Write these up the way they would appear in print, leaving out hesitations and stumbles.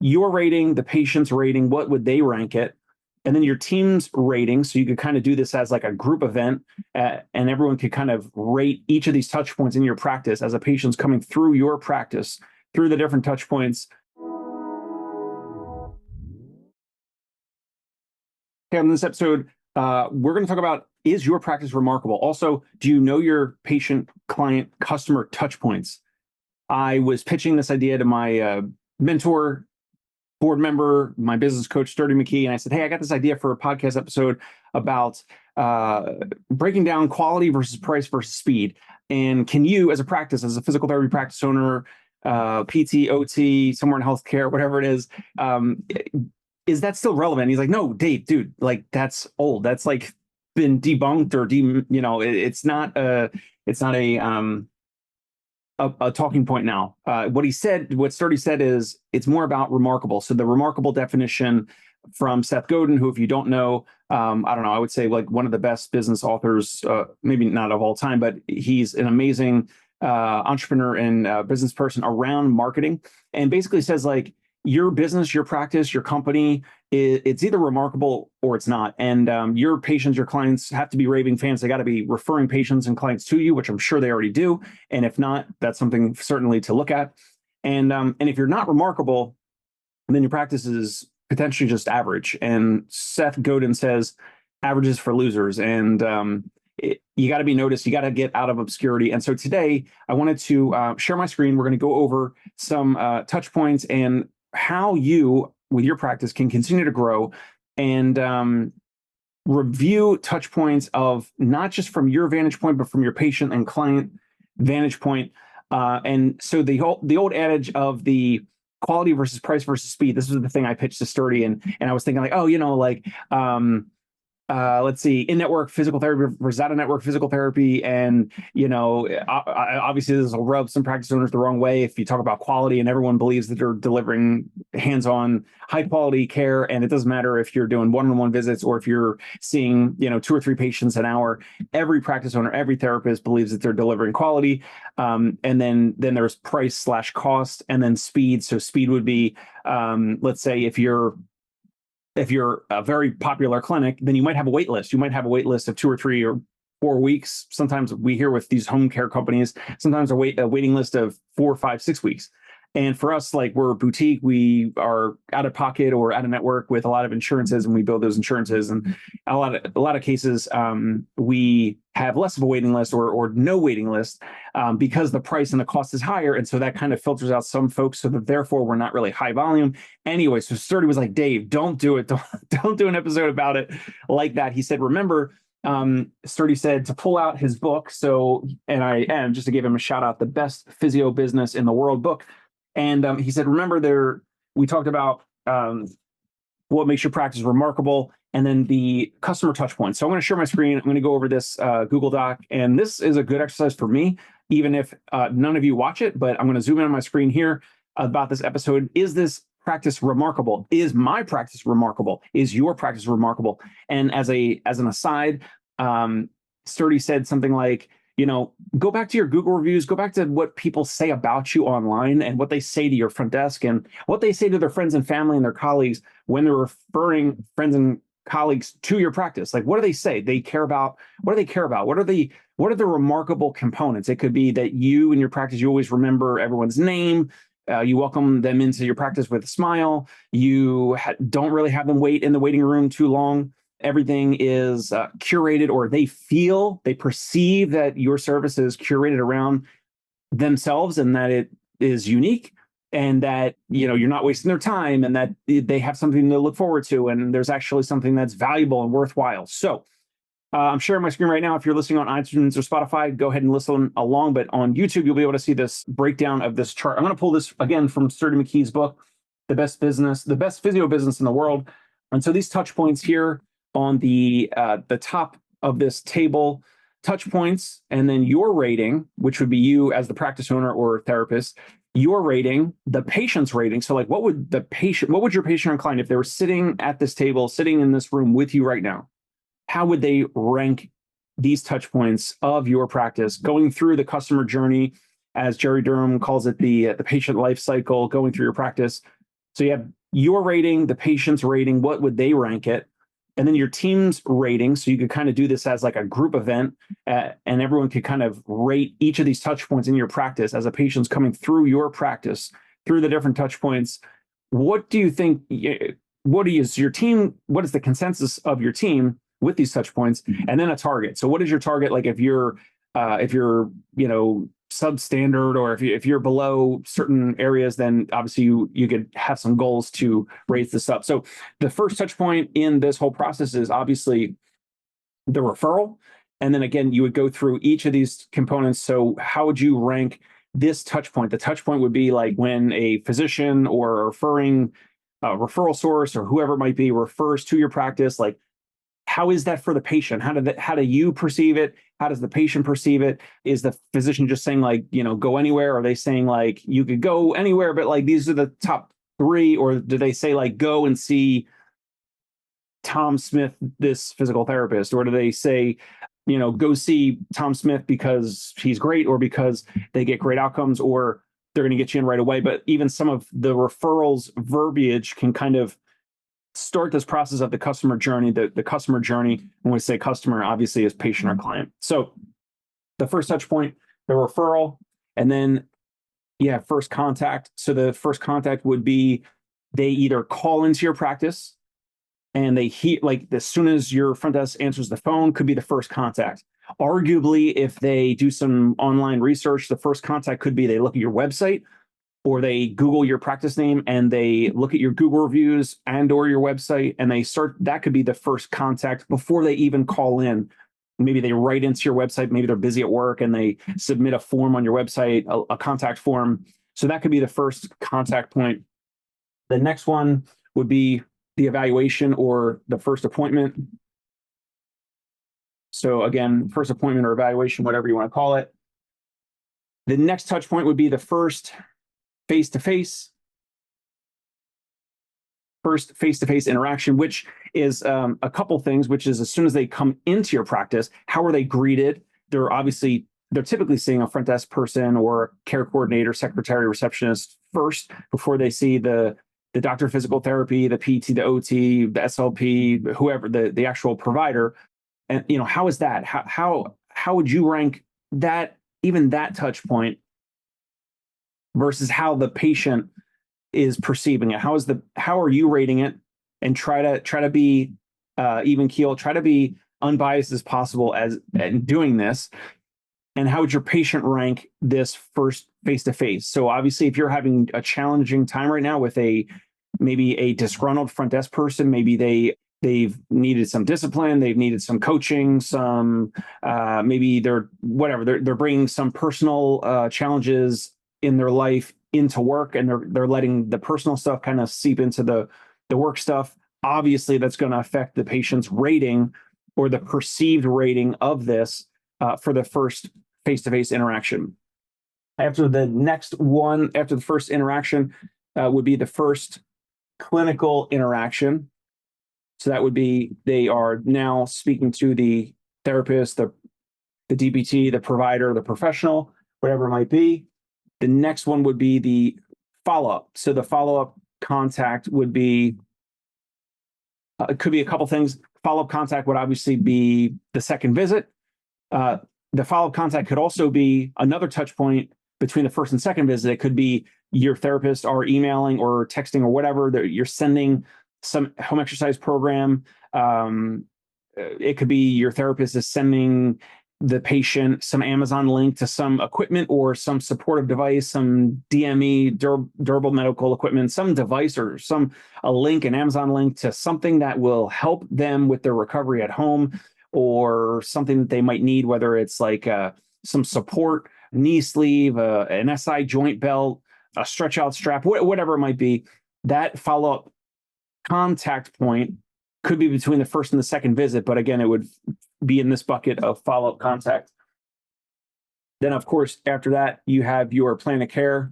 your rating, the patient's rating, what would they rank it? And then your team's rating. So you could kind of do this as like a group event, and everyone could kind of rate each of these touch points in your practice as a patient's coming through your practice, through the different touch points. Okay, on this episode, we're going to talk about, is your practice remarkable? Also, do you know your patient, client, customer touch points? I was pitching this idea to my mentor, board member, my business coach, Sturdy McKee, and I said, hey, I got this idea for a podcast episode about breaking down quality versus price versus speed. And can you, as a practice, as a physical therapy practice owner, PT, OT, somewhere in healthcare, whatever it is that still relevant? And he's like, no, Dave, dude, like that's old. That's like been debunked or it's not a talking point now. What Sturdy said is it's more about remarkable. So the remarkable definition from Seth Godin, who, if you don't know, I don't know, I would say like one of the best business authors, maybe not of all time, but he's an amazing entrepreneur and business person around marketing, and basically says like your business, your practice, your company, it's either remarkable or it's not. And your patients, your clients have to be raving fans. They got to be referring patients and clients to you, which I'm sure they already do. And if not, that's something certainly to look at. And if you're not remarkable, then your practice is potentially just average. And Seth Godin says average is for losers. And you got to be noticed. You got to get out of obscurity. And so today I wanted to share my screen. We're going to go over some touch points and how you, with your practice, can continue to grow and review touch points of not just from your vantage point, but from your patient and client vantage point. And so the old adage of the quality versus price versus speed, this was the thing I pitched to Sturdy, and I was thinking like, let's see, in-network physical therapy versus out-of-network physical therapy. And, obviously this will rub some practice owners the wrong way if you talk about quality and everyone believes that they're delivering hands-on high-quality care. And it doesn't matter if you're doing one-on-one visits or if you're seeing, 2 or 3 patients an hour. Every practice owner, every therapist believes that they're delivering quality. And then there's price/cost, and then speed. So speed would be, let's say if you're a very popular clinic, then you might have a wait list. You might have a wait list of 2 or 3 or 4 weeks. Sometimes we hear with these home care companies, sometimes a waiting list of 4, 5, 6 weeks. And for us, like, we're a boutique, we are out of pocket or out of network with a lot of insurances, and we build those insurances. And a lot of cases, we have less of a waiting list or no waiting list because the price and the cost is higher. And so that kind of filters out some folks, so that therefore we're not really high volume. Anyway, so Sturdy was like, Dave, don't do it. Don't do an episode about it like that. He said, remember, Sturdy said to pull out his book. So, and I am, just to give him a shout out, The Best Physio Business in the World book. And he said, remember, we talked about what makes your practice remarkable, and then the customer touch points. So I'm going to share my screen. I'm going to go over this Google Doc, and this is a good exercise for me, even if none of you watch it, but I'm going to zoom in on my screen here about this episode. Is this practice remarkable? Is my practice remarkable? Is your practice remarkable? And as an aside, Sturdy said something like, go back to your Google reviews, go back to what people say about you online and what they say to your front desk and what they say to their friends and family and their colleagues when they're referring friends and colleagues to your practice. Like, what do they say? What do they care about? What are the remarkable components? It could be that you in your practice, you always remember everyone's name. You welcome them into your practice with a smile. You don't really have them wait in the waiting room too long. Everything is curated, or they perceive that your service is curated around themselves and that it is unique, and that, you're not wasting their time, and that they have something to look forward to, and there's actually something that's valuable and worthwhile. So I'm sharing my screen right now. If you're listening on iTunes or Spotify, go ahead and listen along. But on YouTube, you'll be able to see this breakdown of this chart. I'm going to pull this again from Sturdy McKee's book, The Best Physio Business in the World. And so these touch points here on the top of this table, touch points, and then your rating, which would be you as the practice owner or therapist, your rating, the patient's rating. So like, what would your patient or client, if they were sitting at this table, sitting in this room with you right now, how would they rank these touch points of your practice, going through the customer journey, as Jerry Durham calls it, the patient life cycle, going through your practice? So you have your rating, the patient's rating, what would they rank it? And then your team's rating. So you could kind of do this as like a group event, and everyone could kind of rate each of these touch points in your practice as a patient's coming through your practice, through the different touch points. What do you think? What is your team? What is the consensus of your team with these touch points? And then a target. So what is your target? Like if you're substandard, or if you're below certain areas, then obviously you could have some goals to raise this up. So the first touch point in this whole process is obviously the referral. And then again, you would go through each of these components. So how would you rank this touch point? The touch point would be like when a physician or a referral source or whoever it might be refers to your practice, like how is that for the patient? How do you perceive it? How does the patient perceive it? Is the physician just saying like, go anywhere? Are they saying like, you could go anywhere, but like, these are the top 3? Or do they say like, go and see Tom Smith, this physical therapist? Or do they say, go see Tom Smith because he's great, or because they get great outcomes, or they're going to get you in right away? But even some of the referrals verbiage can kind of start this process of the customer journey. The customer journey, when we say customer, obviously is patient or client. So the first touch point, the referral, and then first contact. So the first contact would be they either call into your practice and they hear, like as soon as your front desk answers the phone, could be the first contact. Arguably, if they do some online research, the first contact could be they look at your website, or they Google your practice name and they look at your Google reviews and or your website, and that could be the first contact before they even call in. Maybe they write into your website, maybe they're busy at work and they submit a form on your website, a contact form. So that could be the first contact point. The next one would be the evaluation or the first appointment. So again, first appointment or evaluation, whatever you want to call it. The next touch point would be the first face-to-face interaction, which is a couple things, which is as soon as they come into your practice, how are they greeted? They're typically seeing a front desk person or care coordinator, secretary, receptionist first before they see the doctor of physical therapy, the PT, the OT, the SLP, whoever, the actual provider. And how is that? How would you rank that, even that touch point, versus how the patient is perceiving it? How are you rating it? And try to be even keel, try to be unbiased as possible as doing this. And how would your patient rank this first face-to-face? So obviously, if you're having a challenging time right now with maybe a disgruntled front desk person, maybe they've needed some discipline, they've needed some coaching, maybe they're bringing some personal challenges in their life into work, and they're letting the personal stuff kind of seep into the work stuff. Obviously, that's going to affect the patient's rating or the perceived rating of this for the first face-to-face interaction. After the first interaction would be the first clinical interaction. So that would be they are now speaking to the therapist, the DPT, the provider, the professional, whatever it might be. The next one would be the follow-up. So the follow-up contact would be, it could be a couple things. Follow-up contact would obviously be the second visit. The follow-up contact could also be another touch point between the first and second visit. It could be your therapist are emailing or texting or whatever, that you're sending some home exercise program. It could be your therapist is sending the patient some Amazon link to some equipment or some supportive device, some DME, durable medical equipment, some device or a link, an Amazon link to something that will help them with their recovery at home, or something that they might need, whether it's like some support, knee sleeve, an SI joint belt, a stretch out strap, whatever it might be. That follow-up contact point could be between the first and the second visit, but again, it would be in this bucket of follow-up contact. Then, of course, after that, you have your plan of care.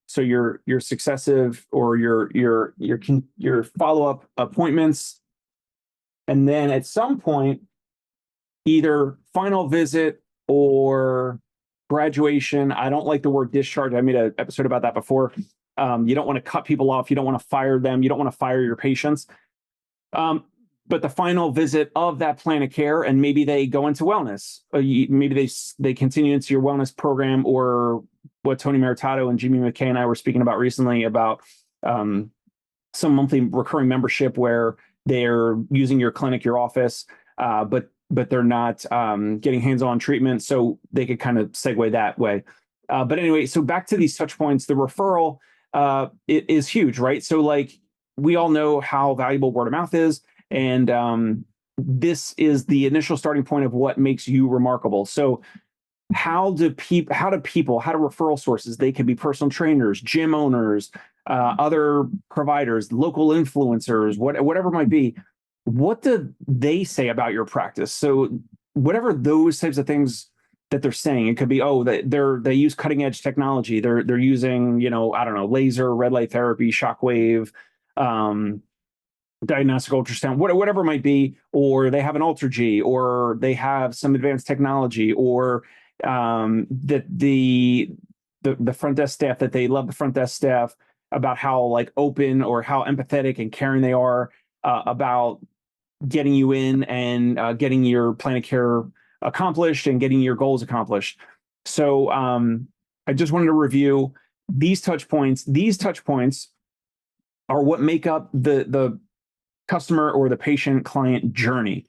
So your successive or your follow-up appointments, and then at some point, either final visit or graduation. I don't like the word discharge. I made an episode about that before. You don't want to cut people off. You don't want to fire them. You don't want to fire your patients. But the final visit of that plan of care, and maybe they go into wellness, maybe they continue into your wellness program, or what Tony Maritato and Jimmy McKay and I were speaking about recently about some monthly recurring membership where they're using your clinic, your office, but they're not getting hands-on treatment, so they could kind of segue that way. But anyway, so back to these touch points, the referral it is huge, right? So like we all know how valuable word of mouth is. And this is the initial starting point of what makes you remarkable. So how do referral sources, they can be personal trainers, gym owners, other providers, local influencers, whatever it might be, what do they say about your practice? So whatever those types of things that they're saying, it could be, oh, they use cutting edge technology. They're using, I don't know, laser, red light therapy, shockwave, diagnostic ultrasound, whatever it might be, or they have an Ultra-G, or they have some advanced technology, or that the front desk staff, that they love the front desk staff about how like open or how empathetic and caring they are about getting you in and getting your plan of care accomplished and getting your goals accomplished. So I just wanted to review these touch points. These touch points are what make up the customer or the patient client journey.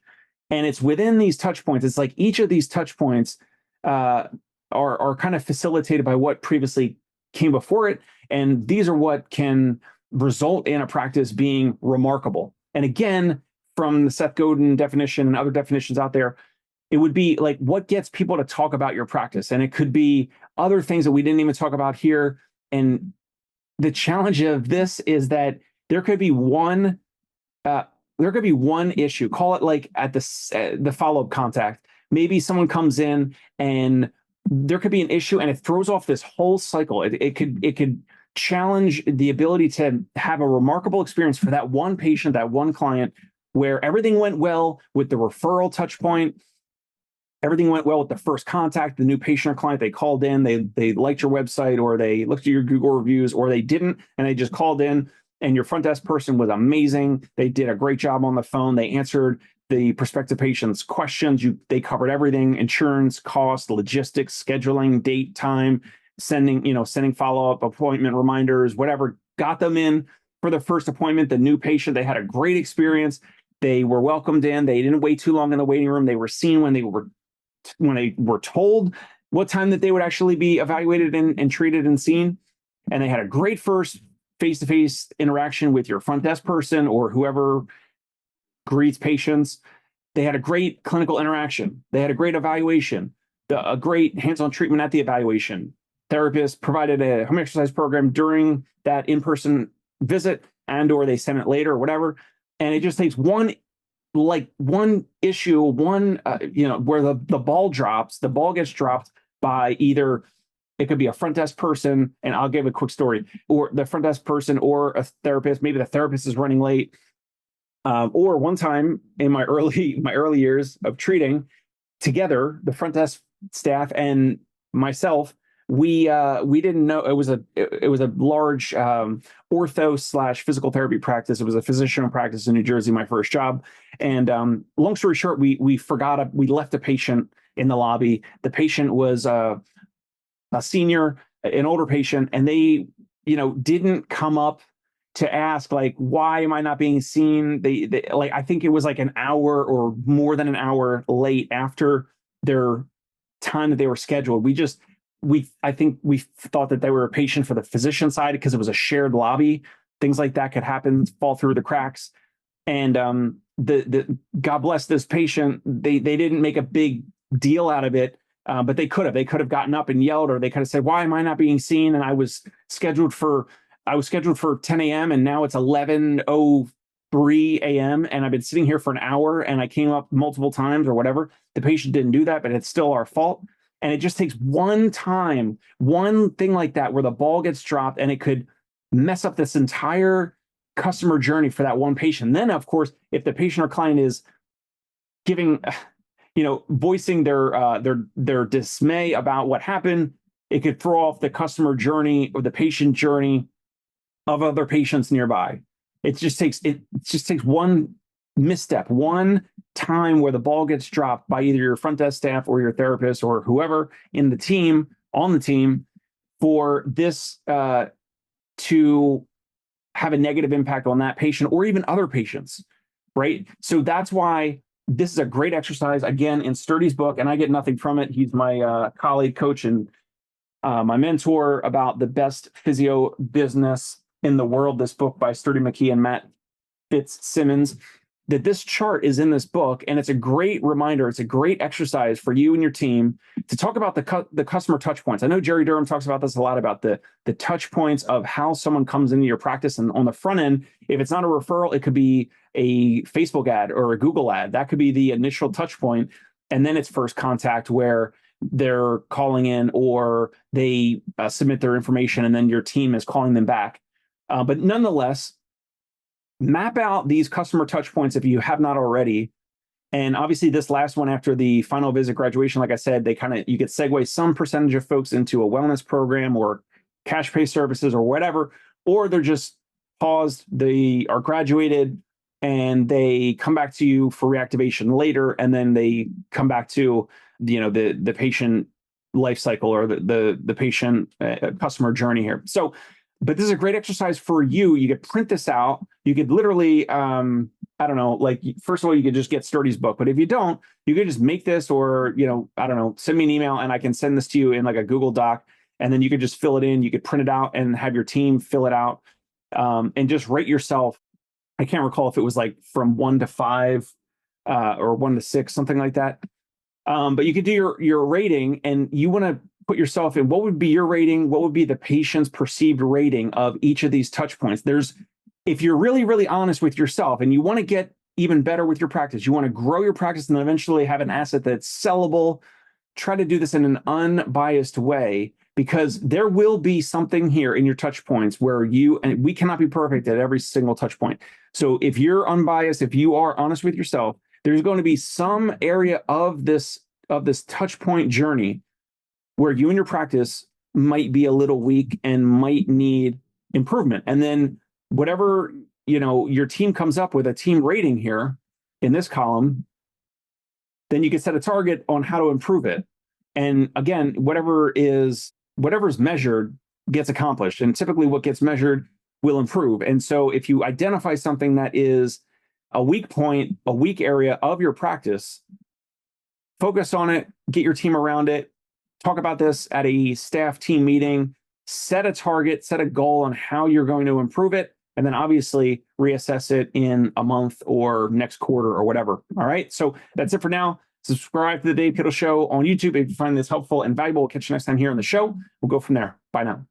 And it's within these touch points. It's like each of these touch points are kind of facilitated by what previously came before it. And these are what can result in a practice being remarkable. And again, from the Seth Godin definition and other definitions out there, it would be like what gets people to talk about your practice. And it could be other things that we didn't even talk about here. And the challenge of this is that there could be one issue, call it like at the follow-up contact. Maybe someone comes in and there could be an issue and it throws off this whole cycle. It could challenge the ability to have a remarkable experience for that one patient, that one client, where everything went well with the referral touch point. Everything went well with the first contact, the new patient or client. They called in, they liked your website, or they looked at your Google reviews, or they didn't, and they just called in. And your front desk person was amazing. They did a great job on the phone. They answered the prospective patient's questions. They covered everything: insurance, cost, logistics, scheduling, date, time, sending follow-up appointment reminders, whatever. Got them in for the first appointment. The new patient, they had a great experience. They were welcomed in. They didn't wait too long in the waiting room. They were seen when they were told what time that they would actually be evaluated and treated and seen. And they had a great first face-to-face interaction with your front desk person or whoever greets patients. They had a great clinical interaction. They had a great evaluation, a great hands-on treatment at the evaluation. Therapist provided a home exercise program during that in-person visit, or they sent it later or whatever. And it just takes one issue, where the ball gets dropped by either, it could be a front desk person, and I'll give a quick story, or the front desk person or a therapist. Maybe the therapist is running late. Or one time in my early years of treating together, the front desk staff and myself, we didn't know it was a large ortho / physical therapy practice. It was a physician practice in New Jersey, my first job. And long story short, we left a patient in the lobby. The patient was a senior, an older patient, and they didn't come up to ask, like, why am I not being seen? They I think it was like an hour or more than an hour late after their time that they were scheduled. I think we thought that they were a patient for the physician side because it was a shared lobby. Things like that could happen, fall through the cracks. And the God bless this patient. They didn't make a big deal out of it, but they could have gotten up and yelled, or they could have said, "Why am I not being seen?" And I was scheduled for 10 a.m. and now it's 11:03 a.m. and I've been sitting here for an hour and I came up multiple times or whatever. The patient didn't do that, but it's still our fault. And it just takes one thing like that where the ball gets dropped and it could mess up this entire customer journey for that one patient. Then, of course, if the patient or client is voicing their dismay about what happened, it could throw off the customer journey or the patient journey of other patients nearby. It just takes one misstep, one time where the ball gets dropped by either your front desk staff or your therapist or whoever in the team, on the team, for this to have a negative impact on that patient or even other patients, right? So that's why this is a great exercise, again, in Sturdy's book, and I get nothing from it. He's my colleague, coach, and my mentor about the best physio business in the world, this book by Sturdy McKee and Matt Fitzsimmons, that this chart is in this book. And it's a great reminder. It's a great exercise for you and your team to talk about the customer touch points. I know Jerry Durham talks about this a lot, about the touch points of how someone comes into your practice. And on the front end, if it's not a referral, it could be a Facebook ad or a Google ad. That could be the initial touch point. And then it's first contact where they're calling in or they submit their information and then your team is calling them back. But nonetheless, map out these customer touch points if you have not already. And obviously this last one after the final visit graduation, like I said, you could segue some percentage of folks into a wellness program or cash pay services or whatever, or they're just paused, they are graduated and they come back to you for reactivation later. And then they come back to, the patient life cycle or the patient customer journey here. So, but this is a great exercise for you. You could print this out. You could literally, first of all, you could just get Sturdy's book. But if you don't, you could just make this or, send me an email and I can send this to you in like a Google Doc. And then you could just fill it in. You could print it out and have your team fill it out and just rate yourself. I can't recall if it was like from 1 to 5 or 1 to 6, something like that. But you could do your rating and you want to put yourself in what would be your rating, what would be the patient's perceived rating of each of these touch points. If you're really, really honest with yourself and you want to get even better with your practice, you want to grow your practice and then eventually have an asset that's sellable, try to do this in an unbiased way, because there will be something here in your touch points where and we cannot be perfect at every single touch point. So if you're unbiased, if you are honest with yourself, there's going to be some area of this touch point journey where you and your practice might be a little weak and might need improvement. And then whatever, your team comes up with a team rating here in this column, then you can set a target on how to improve it. And again, whatever's measured gets accomplished. And typically what gets measured will improve. And so if you identify something that is a weak point, a weak area of your practice, focus on it, get your team around it, talk about this at a staff team meeting, set a target, set a goal on how you're going to improve it, and then obviously reassess it in a month or next quarter or whatever. All right. So that's it for now. Subscribe to the Dave Kittle Show on YouTube if you find this helpful and valuable. We'll catch you next time here on the show. We'll go from there. Bye now.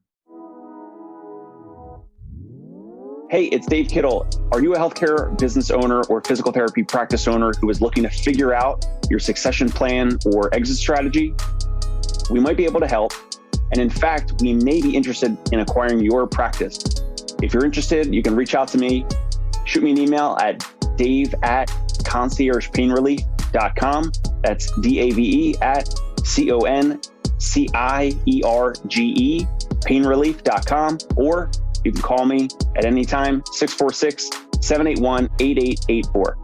Hey, it's Dave Kittle. Are you a healthcare business owner or physical therapy practice owner who is looking to figure out your succession plan or exit strategy? We might be able to help. And in fact, we may be interested in acquiring your practice. If you're interested, you can reach out to me. Shoot me an email at dave@conciergepainrelief.com. That's DAVE at CONCIERGE painrelief.com. Or you can call me at any time, 646-781-8884.